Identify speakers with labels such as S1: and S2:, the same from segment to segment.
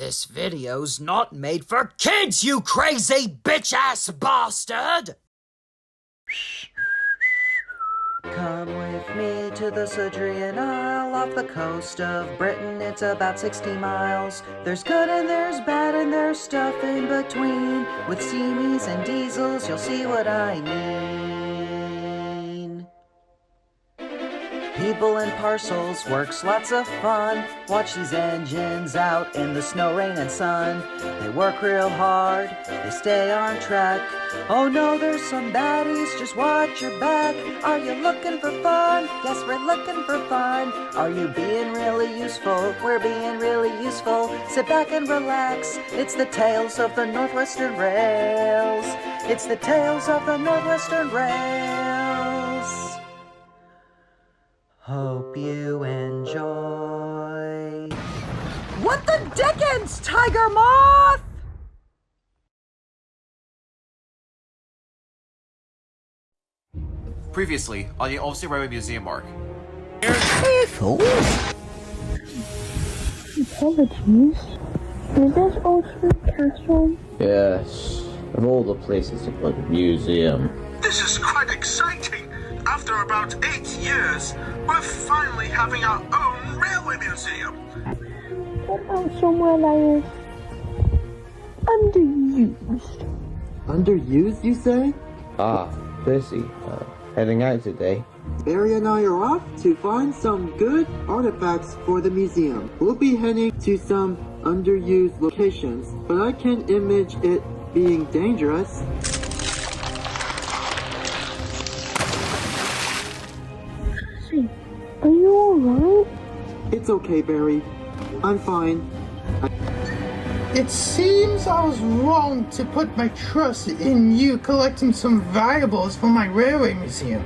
S1: This video's not made for kids, you crazy bitch-ass bastard! Come with me to the Cedrian Isle off the coast of Britain. It's about 60 miles. There's good and there's bad and there's stuff in between. With steamies and diesels, you'll see what I mean. People and parcels, works lots of fun. Watch these engines out in the snow, rain, and sun. They work real hard, they stay on track. Oh no, there's some baddies, just watch your back. Are you looking for fun? Yes, we're looking for fun. Are you being really useful? We're being really useful. Sit back and relax. It's the tales of the Northwestern Rails. It's the tales of the Northwestern Rails. Hope you enjoy. What the dickens, Tiger Moth?
S2: Previously on the Ulster Railway Museum Mark.
S1: Fateful?
S3: Apologies. Is this Ulster Castle?
S4: Yes, of all the places to put a museum.
S5: This is quite exciting. After about 8 years, we're finally having our own railway museum.
S3: What about somewhere that is underused?
S6: Underused, you say?
S4: Percy, heading out today.
S6: Barry and I are off to find some good artifacts for the museum. We'll be heading to some underused locations, but I can't image it being dangerous.
S3: Percy, are you alright?
S6: It's okay, Barry. I'm fine.
S7: It seems I was wrong to put my trust in you collecting some valuables for my railway museum.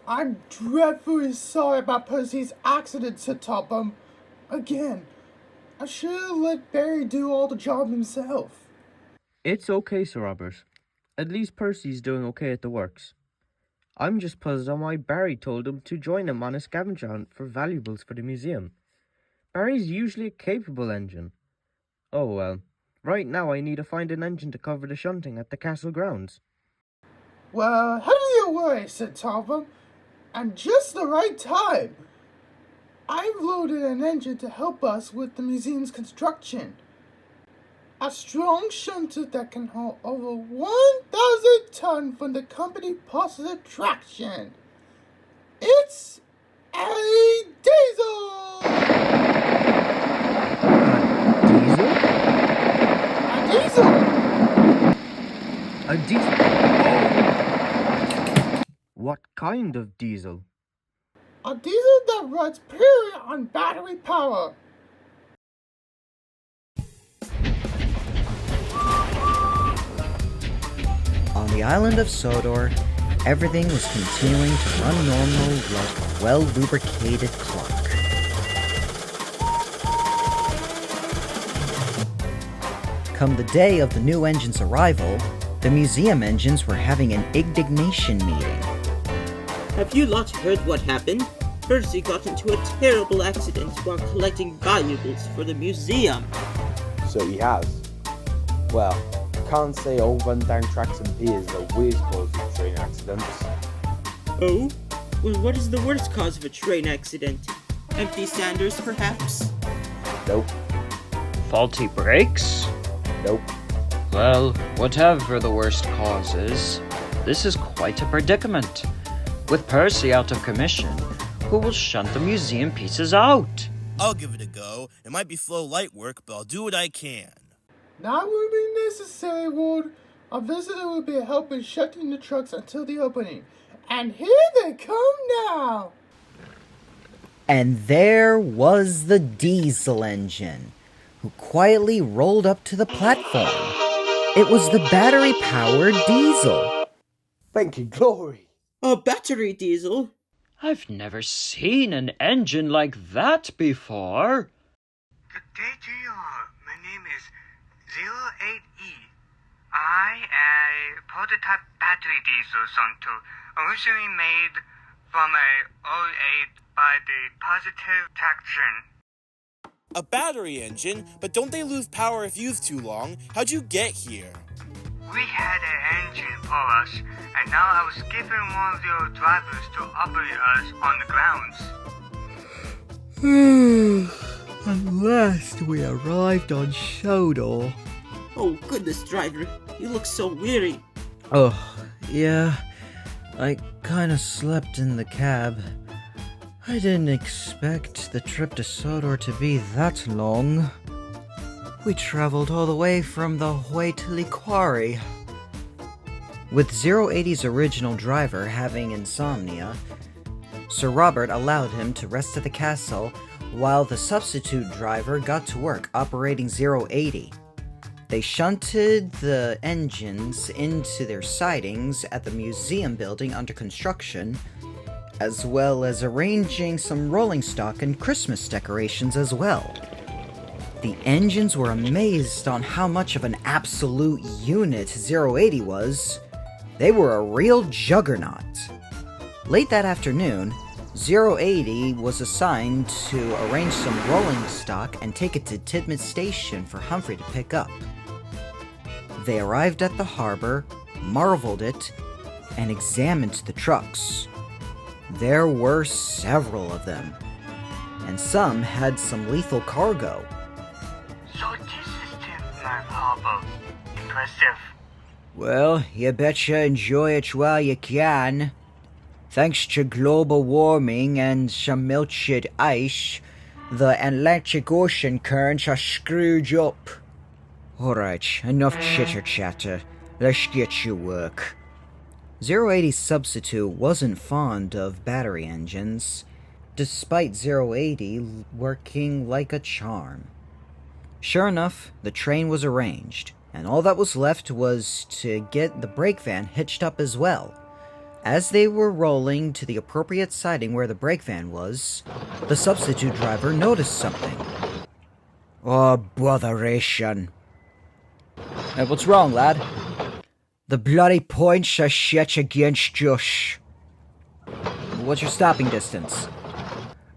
S7: I'm dreadfully sorry about Percy's accident, said Topham. Again, I should have let Barry do all the job himself.
S8: It's okay, Sir Robert. At least Percy's doing okay at the works. I'm just puzzled on why Barry told him to join him on a scavenger hunt for valuables for the museum. Barry's usually a capable engine. Oh well, right now I need to find an engine to cover the shunting at the castle grounds.
S7: Well, how do you worry, said Topham. And just the right time. I've loaded an engine to help us with the museum's construction. A strong shunter that can haul over 1,000 tons from the company positive traction. It's a diesel!
S8: A diesel? Oh. What kind of diesel?
S7: A diesel that runs purely on battery power.
S1: On the island of Sodor, everything was continuing to run normal like a well-lubricated clock. Come the day of the new engine's arrival, the museum engines were having an indignation meeting.
S9: Have you lot heard what happened? Percy got into a terrible accident while collecting valuables for the museum.
S4: So he has. Well, can't say all run-down tracks and piers are always caused of train accidents.
S9: Oh? Well, what is the worst cause of a train accident? Empty sanders, perhaps?
S4: Nope.
S10: Faulty brakes?
S4: Nope.
S10: Well, whatever the worst cause is, this is quite a predicament. With Percy out of commission, who will shunt the museum pieces out?
S11: I'll give it a go. It might be slow light work, but I'll do what I can.
S7: That would be necessary, Ward. Our visitor will be helping shutting the trucks until the opening. And here they come now!
S1: And there was the diesel engine, who quietly rolled up to the platform. It was the battery-powered diesel.
S4: Thank you, glory!
S9: A battery diesel?
S10: I've never seen an engine like that before.
S5: Good day to you all. My name is 08E.
S12: a prototype battery diesel shunter, originally made from a 08 by the positive traction.
S11: A battery engine? But don't they lose power if used too long? How'd you get here?
S12: We had an engine for us, and now I was given one of your drivers to operate us on the grounds.
S1: At last we arrived on Shodor.
S9: Oh, goodness, driver. You look so weary.
S1: Oh, yeah. I kinda slept in the cab. I didn't expect the trip to Sodor to be that long. We traveled all the way from the Huaytili Quarry. With 080's original driver having insomnia, Sir Robert allowed him to rest at the castle while the substitute driver got to work operating 080. They shunted the engines into their sidings at the museum building under construction, as well as arranging some rolling stock and Christmas decorations as well. The engines were amazed on how much of an absolute unit 080 was. They were a real juggernaut. Late that afternoon, 080 was assigned to arrange some rolling stock and take it to Tidmouth Station for Humphrey to pick up. They arrived at the harbor, marveled it, and examined the trucks. There were several of them, and some had some lethal cargo.
S12: So this is Tidmouth Harbor. Impressive.
S1: Well, you betcha enjoy it while you can. Thanks to global warming and some melted ice, the Atlantic Ocean currents are screwed up. Alright, enough chitter-chatter. Let's get to work. 080's substitute wasn't fond of battery engines, despite 080 working like a charm. Sure enough, the train was arranged, and all that was left was to get the brake van hitched up as well. As they were rolling to the appropriate siding where the brake van was, the substitute driver noticed something. Oh, botheration. What's wrong, lad? The bloody points are set against us. What's your stopping distance?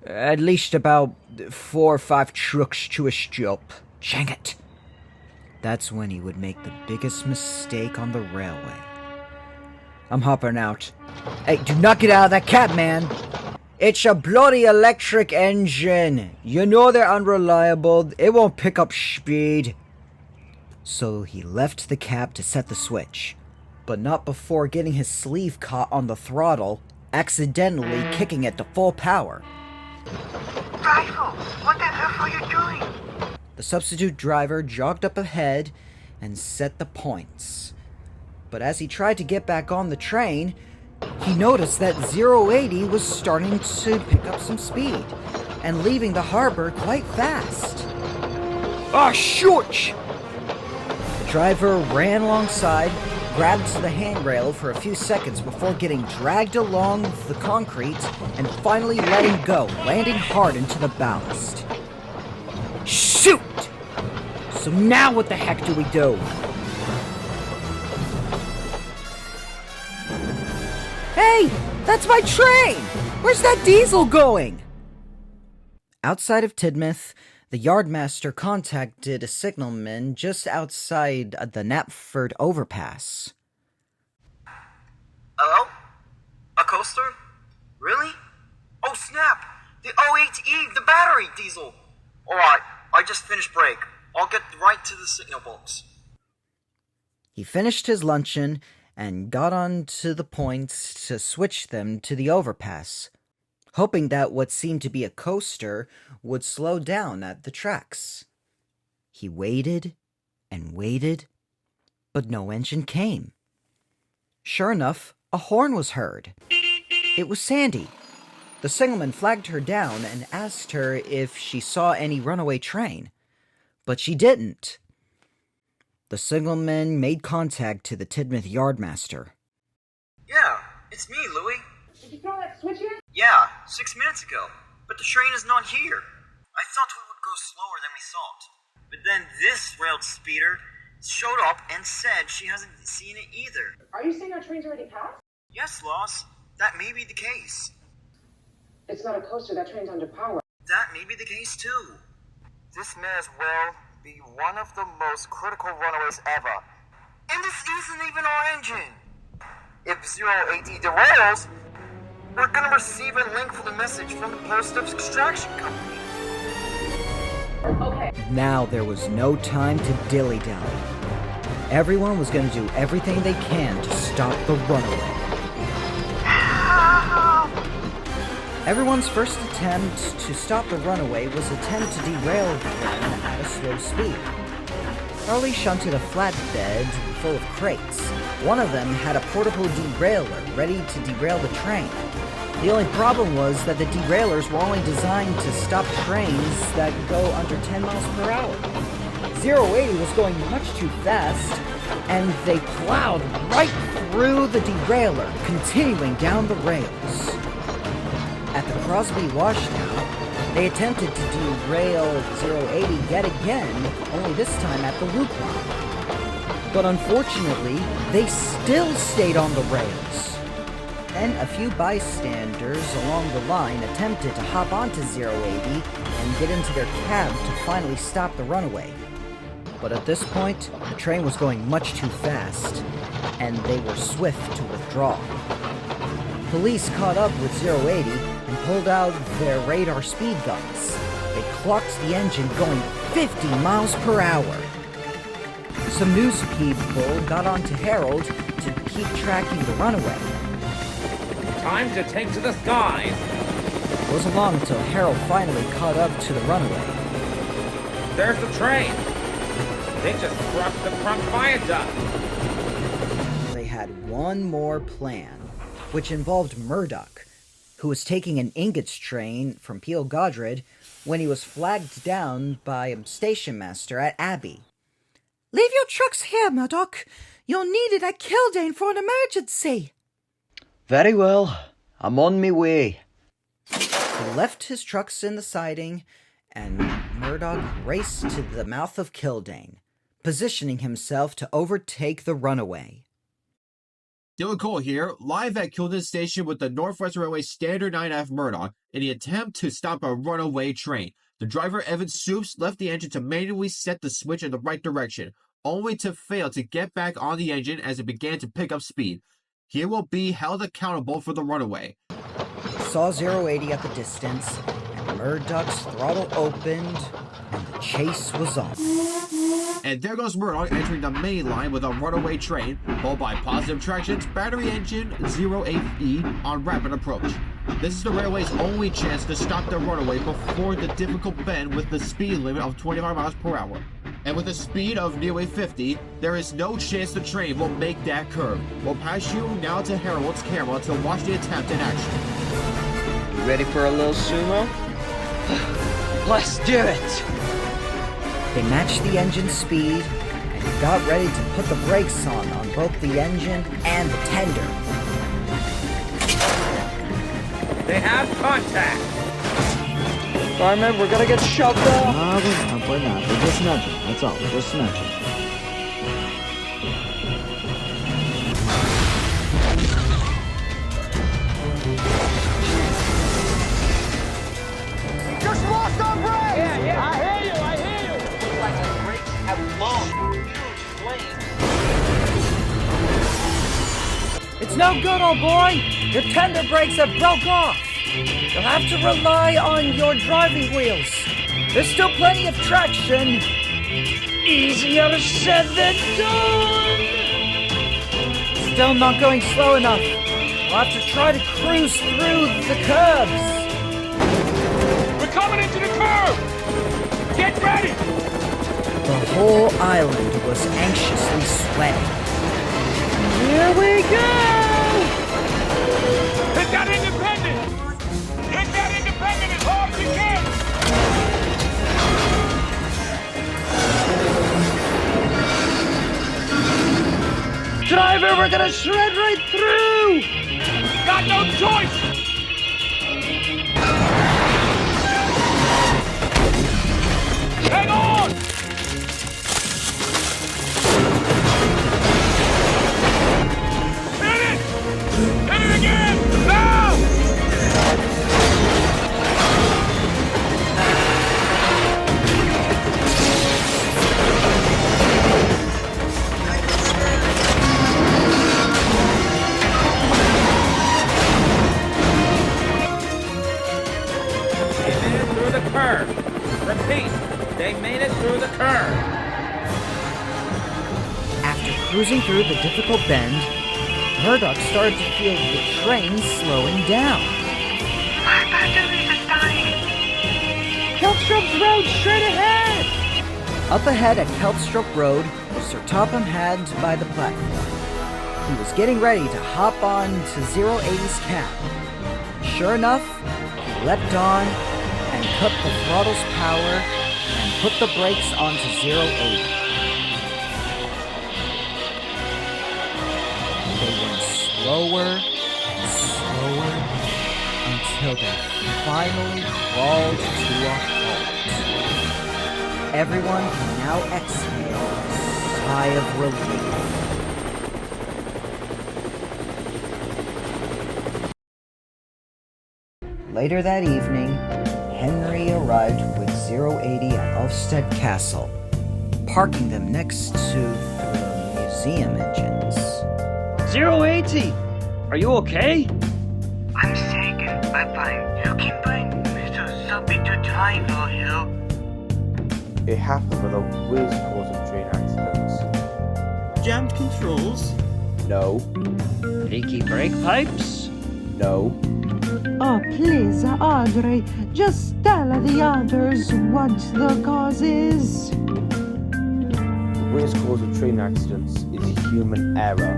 S1: At least about 4 or 5 trucks to a stop. Dang it. That's when he would make the biggest mistake on the railway. I'm hopping out. Hey, do not get out of that cab, man! It's a bloody electric engine! You know they're unreliable, it won't pick up speed. So he left the cab to set the switch, but not before getting his sleeve caught on the throttle, accidentally kicking it to full power.
S12: Driver, what the hell are you doing?
S1: The substitute driver jogged up ahead and set the points. But as he tried to get back on the train, he noticed that 080 was starting to pick up some speed and leaving the harbor quite fast. Ah, shoot! The driver ran alongside, grabbed the handrail for a few seconds before getting dragged along the concrete and finally letting go, landing hard into the ballast. Shoot! So now what the heck do we do? Hey! That's my train! Where's that diesel going? Outside of Tidmouth, the yardmaster contacted a signalman just outside the Knapford overpass.
S13: Hello? A coaster? Really? Oh snap! The 08E, the battery diesel! Alright, I just finished break. I'll get right to the signal box.
S1: He finished his luncheon and got on to the points to switch them to the overpass, hoping that what seemed to be a coaster would slow down at the tracks. He waited and waited, but no engine came. Sure enough, a horn was heard. It was Sandy. The signalman flagged her down and asked her if she saw any runaway train, but she didn't. The signalman made contact to the Tidmouth yardmaster.
S13: Yeah, it's me, Louie.
S14: Did you throw that switch in?
S13: Yeah, 6 minutes ago. But the train is not here. I thought we would go slower than we thought. But then this railed speeder showed up and said she hasn't seen it either.
S14: Are you saying our train's already passed?
S13: Yes, Loss. That may be the case.
S14: It's not a coaster, that train's under power.
S13: That may be the case too.
S15: This may as well be one of the most critical runaways ever.
S13: And this isn't even our engine.
S15: If 080 derails,
S13: we're gonna receive a link for the message from the post-ups extraction company.
S14: Okay.
S1: Now there was no time to dilly-dally. Everyone was going to do everything they can to stop the runaway. Everyone's first attempt to stop the runaway was attempt to derail the train at a slow speed. Charlie shunted a flatbed full of crates. One of them had a portable derailleur ready to derail the train. The only problem was that the derailleurs were only designed to stop trains that go under 10 miles per hour. 080 was going much too fast, and they plowed right through the derailleur, continuing down the rails. At the Crosby washdown, they attempted to derail 080 yet again, only this time at the loop line. But unfortunately, they still stayed on the rails. Then a few bystanders along the line attempted to hop onto 080 and get into their cab to finally stop the runaway. But at this point, the train was going much too fast, and they were swift to withdraw. Police caught up with 080 and pulled out their radar speed guns. They clocked the engine going 50 miles per hour. Some news people got onto Harold to keep tracking the runaway.
S16: Time to take to the skies!
S1: It wasn't long until Harold finally caught up to the runaway.
S16: There's the train! They just crushed the front viaduct!
S1: They had one more plan, which involved Murdoch, who was taking an ingots train from Peel Godred when he was flagged down by a station master at Abbey.
S17: "Leave your trucks here, Murdoch. You'll need it at Kildane for an emergency."
S10: Very well. I'm on me way.
S1: He left his trucks in the siding, and Murdoch raced to the mouth of Kildane, positioning himself to overtake the runaway.
S2: Dylan Cole here, live at Kildane Station with the Northwest Railway Standard 9F Murdoch in the attempt to stop a runaway train. The driver, Evan Soups, left the engine to manually set the switch in the right direction, only to fail to get back on the engine as it began to pick up speed. He will be held accountable for the runaway.
S1: Saw 080 at the distance, and Murdoch's throttle opened, and the chase was on.
S2: And there goes Murdoch entering the main line with a runaway train, followed by Positive Traction's battery engine 08E on rapid approach. This is the railway's only chance to stop the runaway before the difficult bend with the speed limit of 25 miles per hour. And with a speed of nearly 50, there is no chance the train will make that curve. We'll pass you now to Harold's camera to watch the attempt in action.
S10: You ready for a little sumo? Let's do it!
S1: They matched the engine speed, and he got ready to put the brakes on both the engine and the tender.
S16: They have contact!
S10: Fireman, we're gonna get shoved off!
S6: We're not. We're just nudging. That's all. We're just nudging.
S15: just lost our brakes!
S16: Yeah.
S15: I hear you. Looks like the brakes have blown. Huge flames.
S17: It's no good, old boy. Your tender brakes have broke off. You'll have to rely on your driving wheels. There's still plenty of traction.
S10: Easier said than done!
S17: Still not going slow enough. We'll have to try to cruise through the curves.
S16: We're coming into the curve! Get ready!
S1: The whole island was anxiously sweating.
S17: Here we go!
S16: Hit that independent! Hit that independent as hard as you can!
S17: Driver, we're gonna shred right through!
S16: Got no choice! Hang on! They made it through the curve. Repeat, they made it through the curve.
S17: After cruising through the difficult bend, Murdoch started to feel the train slowing down.
S12: My batteries are dying.
S17: Kelpstrope's Road, straight ahead! Up ahead at Kelpstrope Road, Sir Topham had by the platform. He was getting ready to hop on to 080's cab. Sure enough, he leapt on and cut the throttle's power and put the brakes onto 080. They went slower and slower until they finally crawled to a halt. Everyone can now exhale a sigh of relief. Later that evening, Henry arrived with 080 at Ulfstead Castle, parking them next to the museum engines.
S10: 080! Are you okay?
S12: I'm shaken, but fine. You can bring Mr. Suppy to Triangle Hill.
S4: It happened with a worst cause of train accidents.
S9: Jammed controls?
S4: No.
S10: Leaky brake pipes?
S4: No.
S3: Oh, please, Audrey, just tell the others what the cause is.
S4: The worst cause of train accidents is human error.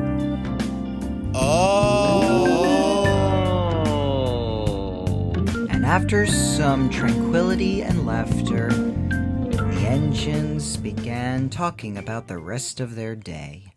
S17: And after some tranquility and laughter, the engines began talking about the rest of their day.